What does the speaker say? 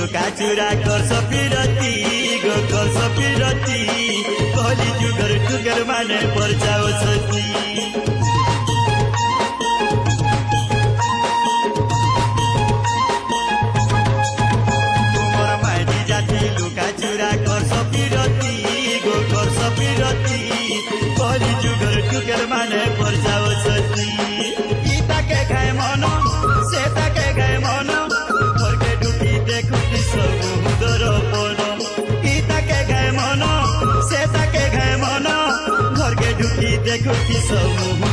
लुका चुरा कर सफिरती गो कर सफिरती कहली जुगर जुगर माने पर जाओ सती तुमर माइटी जाती लुका चुरा कर सफिरती गो कर सफिरती कहली जुगर जुगर माने पर जाओ सती गीता के खाए मन से ताके खाए मन घर के ढुकी देखुती समुदर पन गीता के खाए मन से ताके खाए मन घर के ढुकी देखुती समुदर